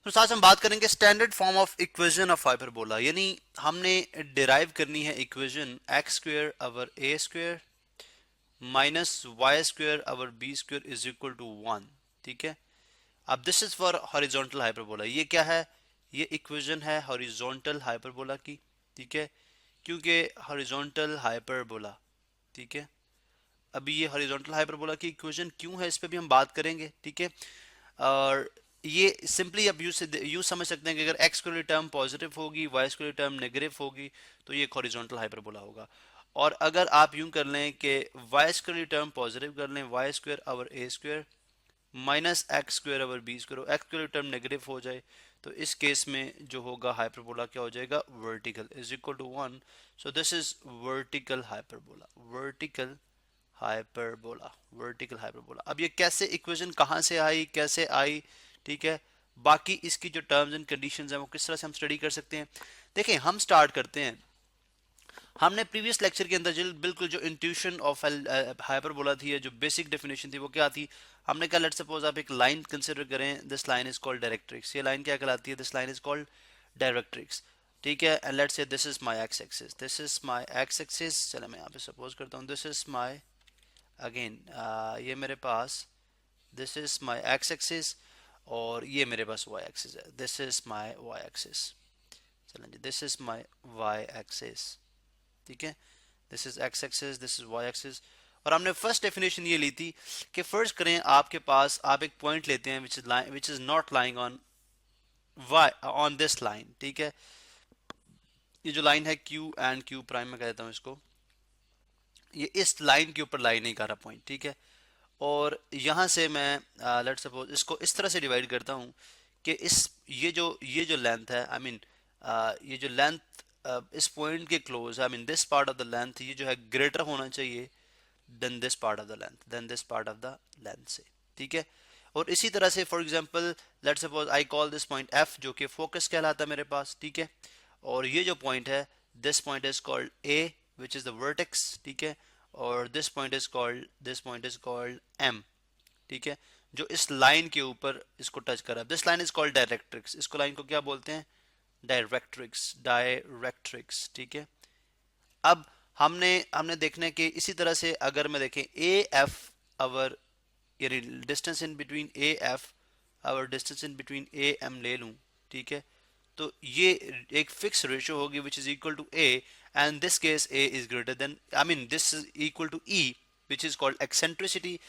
तो साथ हम बात करेंगे standard form of equation of hyperbola, यानी हमने डिराइव करनी है equation x square over a square minus y square over b square is equal to 1। ठीक है, अब this is for horizontal hyperbola. ये क्या है? ये इक्वेशन है हॉरिजॉन्टल हाइपरबोला की। ठीक है, क्योंकि हॉरिजॉन्टल हाइपरबोला, ठीक है, अभी ये हॉरिजॉन्टल हाइपरबोला की इक्वेशन क्यों है इस पे भी हम बात करेंगे। ठीक है, और ये सिंपली अब यूँ समझ सकते हैं कि अगर एक्स स्क्वायर टर्म पॉजिटिव होगी, वाई स्क्वायर टर्म नेगेटिव होगी, तो ये एक हॉरिजॉन्टल हाइपरबोला होगा। और अगर आप यूं कर लें कि वाई स्क्वायर टर्म पॉजिटिव कर लें, Y square over A square minus X square over B square, X square term negative हो जाए, तो इस केस में जो होगा हाइपरबोला क्या हो जाएगा? Vertical is equal to 1। So this is vertical hyperbola, vertical hyperbola, vertical hyperbola. अब ये कैसे इक्वेशन कहाँ से आई, कैसे आई, ठीक है, बाकी इसकी जो टर्म्स एंड कंडीशंस हैं वो किस तरह से हम स्टडी कर सकते हैं। देखें, हम स्टार्ट करते हैं। हमने प्रीवियस लेक्चर के अंदर जो बिल्कुल जो इंट्यूशन ऑफ हाइपरबोला थी, जो बेसिक डेफिनेशन थी, वो क्या थी? हमने कहा लेट्स सपोज आप एक लाइन कंसिडर करें, this line is called directrix. ये लाइन क्या कहलाती है? This line is called directrix. ठीक है, and let's say this is my X axis, this is my X axis. चलो मैं यहाँ पे सपोज करता हूँ दिस इज माय, अगेन ये मेरे पास, this is my X axis, और ये मेरे पास वाई एक्सिस है, this is my Y axis. चलें जी, this is my Y axis. ठीक है, this is X axis, this is Y axis. और हमने फर्स्ट डेफिनेशन ये ली थी कि फर्स्ट करें आपके पास, आप एक पॉइंट लेते हैं which is not lying on y, on this line. ठीक है, ये जो लाइन है क्यू एंड क्यू प्राइम में कह देता हूँ इसको, ये इस लाइन के ऊपर लाई नहीं कर रहा पॉइंट। ठीक है, और यहाँ से मैं लेट सपोज इसको इस तरह से डिवाइड करता हूँ कि इस ये जो लेंथ है, आई मीन ये जो लेंथ इस पॉइंट के close, I mean this part of the length, ये जो है ग्रेटर होना चाहिए than this part of the length, than this part of the length से। ठीक है, और इसी तरह से for example let suppose I call this point F, जो कि फोकस कहलाता है मेरे पास। ठीक है, और ये जो पॉइंट है, this point is called A which is the vertex. ठीक है, और this point is called M. ठीक है, जो इस लाइन के ऊपर इसको टच कर रहा है, this line is called directrix. इसको लाइन को क्या बोलते हैं? Directrix, directrix. ठीक है, अब हमने हमने देखना है कि इसी तरह से अगर मैं देखें ए एफ अवर, यानी distance in between A F over distance in between A M ले लूं, ठीक है, तो ये एक फिक्स रेशियो होगी which is equal to A, and this case A is greater than, I mean this is equal to E which is called eccentricity.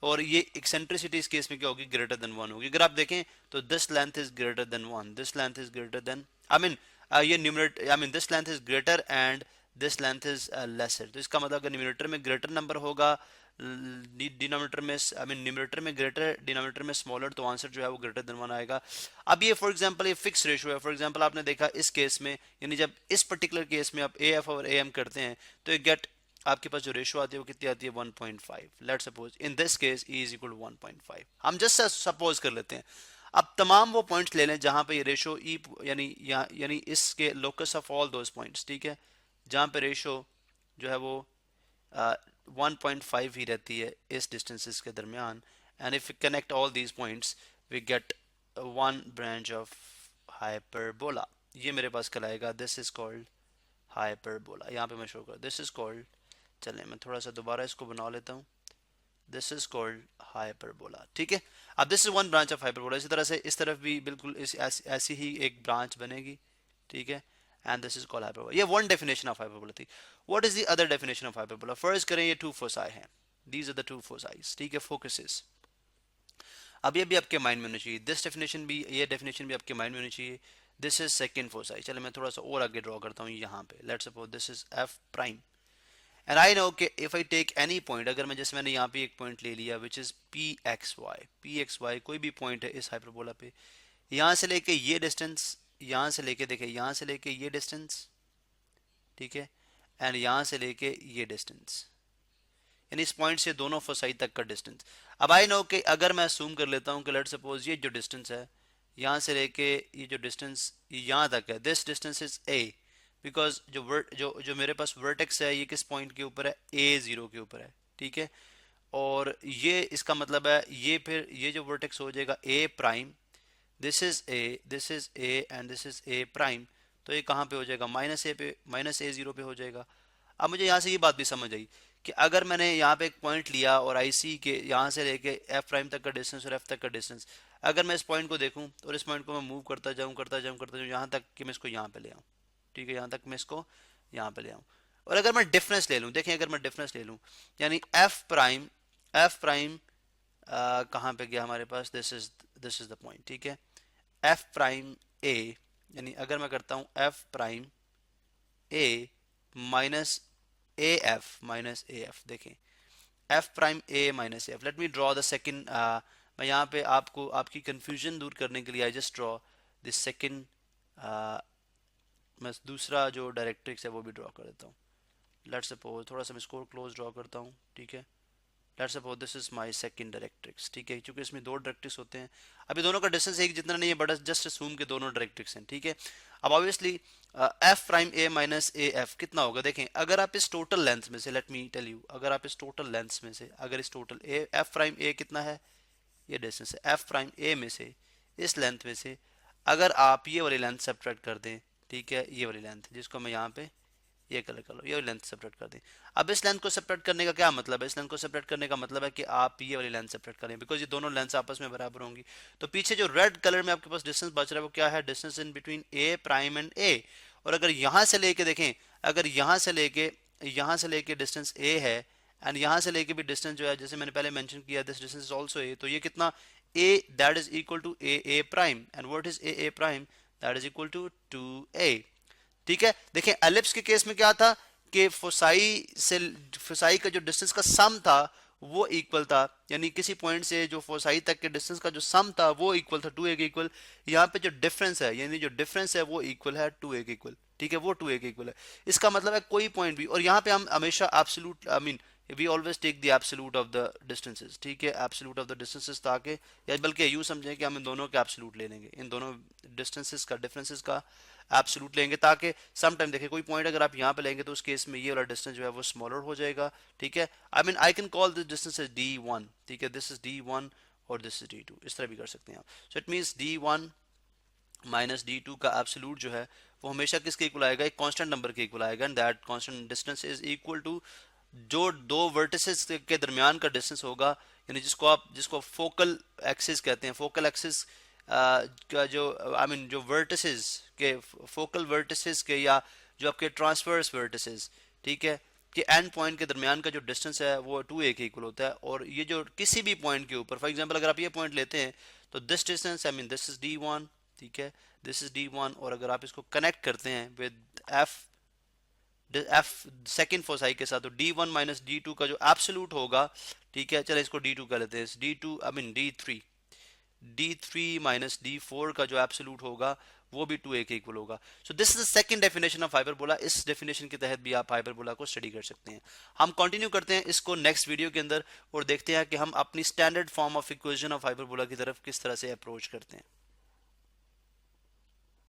और ये एक्सेंट्रिसिटी इस केस में क्या होगी? ग्रेटर देन 1 होगी। अगर आप देखें तो this length is greater than 1, this length is greater than, I mean ये numerator, I mean this length is greater and this length is lesser. तो इसका मतलब अगर न्यूमरेटर में ग्रेटर नंबर होगा, डिनोमिनेटर में, आई मीन न्यूमरेटर में greater, denominator में स्मॉलर, तो आंसर जो है वो ग्रेटर देन 1 आएगा। अब ये फॉर एग्जांपल ये फिक्स रेशियो है। फॉर एग्जांपल आपने देखा इस केस में, यानी जब इस पर्टिकुलर केस में आप ए एफ और ए एम करते हैं, तो ये गेट, आपके पास जो रेशियो आती है वो कितनी आती है? 1.5। Let's suppose in this case E is equal to 1.5, हम जस्ट सपोज कर लेते हैं। अब तमाम वो पॉइंट्स ले लें जहां पे ये रेशियो ई, यानी इसके locus of all those points, ठीक है, जहां पे रेशियो जो है वो 1.5 ही रहती है इस डिस्टेंसेस के दरमियान, and if you connect all these points we get one branch of hyperbola. ये मेरे पास कहलाएगा, दिस इज कॉल्ड हाइपरबोला। यहाँ पे मैं शो कर, दिस इज कॉल्ड, चलें मैं थोड़ा सा दोबारा इसको बना लेता हूँ, दिस इज कॉल्ड हाइपरबोला। ठीक है, अब this is one branch of hyperbola. इसी तरह से इस तरफ भी बिल्कुल ऐसी ही एक ब्रांच बनेगी। ठीक है, and this is called hyperbola. ये वन डेफिनेशन ऑफ हाइपरबोला थी। What is the other definition of hyperbola? First करें, ये टू फोसाई हैं, दीज आर द टू फोसाइज। ठीक है, फोकसेस। अब ये भी आपके माइंड में होनी चाहिए, दिस डेफिनेशन भी, ये डेफिनेशन भी आपके माइंड में होनी चाहिए। This is second foci. चलो मैं थोड़ा सा और आगे ड्रॉ करता हूँ यहाँ पे, let's suppose this is F prime, and I know कि if I take any point, अगर मैं, जैसे मैंने यहाँ पे एक पॉइंट ले लिया which is P X Y, कोई भी पॉइंट है इस हाइपरबोला पे, यहाँ से लेके ये डिस्टेंस, यहाँ से लेके, देखिए यहाँ से लेके ये डिस्टेंस, ठीक है, एंड यहाँ से लेके ये डिस्टेंस, यानी इस पॉइंट से दोनों फोसाई तक का डिस्टेंस। अब आई नो कि अगर मैं असूम कर लेता हूँ कि लेट सपोज ये जो डिस्टेंस है यहाँ से लेके ये जो डिस्टेंस यहाँ तक है, this distance is a, because जो मेरे पास वर्टेक्स है ये किस पॉइंट के ऊपर है? ए जीरो के ऊपर है। ठीक है, और ये इसका मतलब है ये फिर ये जो वर्टेक्स हो जाएगा A prime, this is A and this is A prime, तो ये कहाँ पे हो जाएगा, माइनस ए पे, माइनस ए जीरो पे हो जाएगा। अब मुझे यहाँ से ये बात भी समझ आई कि अगर मैंने यहाँ पे एक पॉइंट लिया और आई सी के यहाँ से लेके एफ प्राइम तक का डिस्टेंस और एफ तक का डिस्टेंस, अगर मैं इस पॉइंट को देखूँ और इस पॉइंट को मैं मूव करता जाऊँ यहाँ तक कि मैं इसको यहाँ पे ले आऊँ, ठीक है, यहाँ तक मैं इसको यहाँ पे ले आऊँ। और अगर मैं डिफरेंस ले लूँ, देखें अगर मैं डिफरेंस ले लूँ, यानी एफ प्राइम कहाँ पे गया हमारे पास, दिस इज द पॉइंट, ठीक है, एफ प्राइम ए, यानी अगर मैं करता हूँ F prime A minus A F, देखें F prime A minus F, let me draw the second, मैं यहाँ पे आपको आपकी कंफ्यूजन दूर करने के लिए I just draw this second, मैं दूसरा जो डायरेक्ट्रिक्स है वो भी ड्रॉ कर देता हूँ। लेट्स सपोज थोड़ा सा मैं इसको क्लोज ड्रॉ करता हूँ, ठीक है, let's suppose this is my second directrix, ठीक है, क्योंकि इसमें दो डायरेक्ट्रिक्स होते हैं, अभी दोनों का डिस्टेंस एक जितना नहीं है, बट जस्ट असूम के दोनों डायरेक्ट्रिक्स हैं, ठीक है। अब obviously F prime A minus A F कितना होगा, देखें अगर आप इस टोटल लेंथ में से, लेट मी टेल यू, अगर आप इस टोटल लेंथ में से, अगर इस टोटल ए एफ प्राइम ए कितना है, ये डिस्टेंस है एफ प्राइम ए में से, इस लेंथ में से अगर आप ये वाली लेंथ सब्ट्रैक्ट कर दें, ठीक है, ये वाली लेंथ जिसको मैं यहाँ पे ये कलर कर लो, ये लेंथ सेपरेट कर दें। अब इस लेंथ को सेपरेट करने का क्या मतलब है, इस लेंथ को सेपरेट करने का मतलब है कि आप ये वाली लेंथ सेपरेट करें, बिकॉज ये दोनों लेंथ आपस में बराबर होंगी। तो पीछे जो रेड कलर में आपके पास डिस्टेंस बच रहा है वो क्या है, distance in between A prime and A. और अगर यहाँ से लेके देखें, अगर यहाँ से लेके डिस्टेंस ए है एंड यहाँ से लेके भी डिस्टेंस जो है, जैसे मैंने पहले मेंशन किया, this distance is also A, तो ये कितना, A that is equal to A prime, and what is A prime, that is equal to 2a, ठीक है। देखें एलिप्स के केस में क्या था कि फोसाई का जो डिस्टेंस का सम था वो इक्वल था, यानी किसी पॉइंट से जो फोसाई तक के डिस्टेंस का जो सम था वो इक्वल था 2a के इक्वल। यहाँ पे जो डिफरेंस है, यानी जो डिफरेंस है वो इक्वल है 2a के इक्वल, ठीक है, वो 2a के इक्वल है। इसका मतलब है कोई पॉइंट भी, और यहाँ पे हम हमेशा absolute, I mean we always take the absolute of the distances, ठीक है, एब्सोल्यूट ऑफ द डिस्टेंसेस, ताकि या बल्कि यूं समझें कि हम इन दोनों के एब्सोल्यूट ले लेंगे, इन दोनों डिस्टेंसेस का, डिफरेंसेस का एब्सोल्यूट लेंगे, ताकि सम टाइम देखिए कोई पॉइंट अगर आप यहाँ पे लेंगे तो उस केस में ये वाला डिस्टेंस जो है वो स्मॉलर हो जाएगा, ठीक है। I mean I can call this distance as d1, ठीक है, दिस इज d1 और दिस इज d2, इस तरह भी कर सकते हैं आप। So it means d1 minus d2 का एब्सोल्यूट जो है वो हमेशा किसके इक्वल आएगा, एक कांस्टेंट नंबर के इक्वल आएगा, and that constant distance is equal to जो दो वर्टिसेस के दरमियान का डिस्टेंस होगा, यानी जिसको फोकल एक्सिस कहते हैं, फोकल एक्सिस का जो आई मीन जो वर्टिसेस के, फोकल वर्टिसेस के, या जो आपके ट्रांसवर्स वर्टिसेस, ठीक है, कि एंड पॉइंट के दरमियान का जो डिस्टेंस है वो 2a के इक्वल होता है। और ये जो किसी भी पॉइंट के ऊपर, फॉर एग्जांपल अगर आप ये पॉइंट लेते हैं तो this distance, I mean this is d1, ठीक है, दिस इज d1, और अगर आप इसको कनेक्ट करते हैं विद एफ सेकेंड फोसाई के साथ, तो d1 माइनस d2 का जो एब्सोल्यूट होगा, ठीक है, चले इसको d2 कर लेते हैं, d2 I mean d3 minus d4 का जो एब्सोल्यूट होगा वो भी 2a के इक्वल होगा। सो this is the second definition of hyperbola. इस डेफिनेशन के तहत भी आप हाइपरबोला को स्टडी कर सकते हैं। हम कंटिन्यू करते हैं इसको नेक्स्ट वीडियो के अंदर और देखते हैं कि हम अपनी standard form of equation of hyperbola की तरफ किस तरह से अप्रोच करते हैं।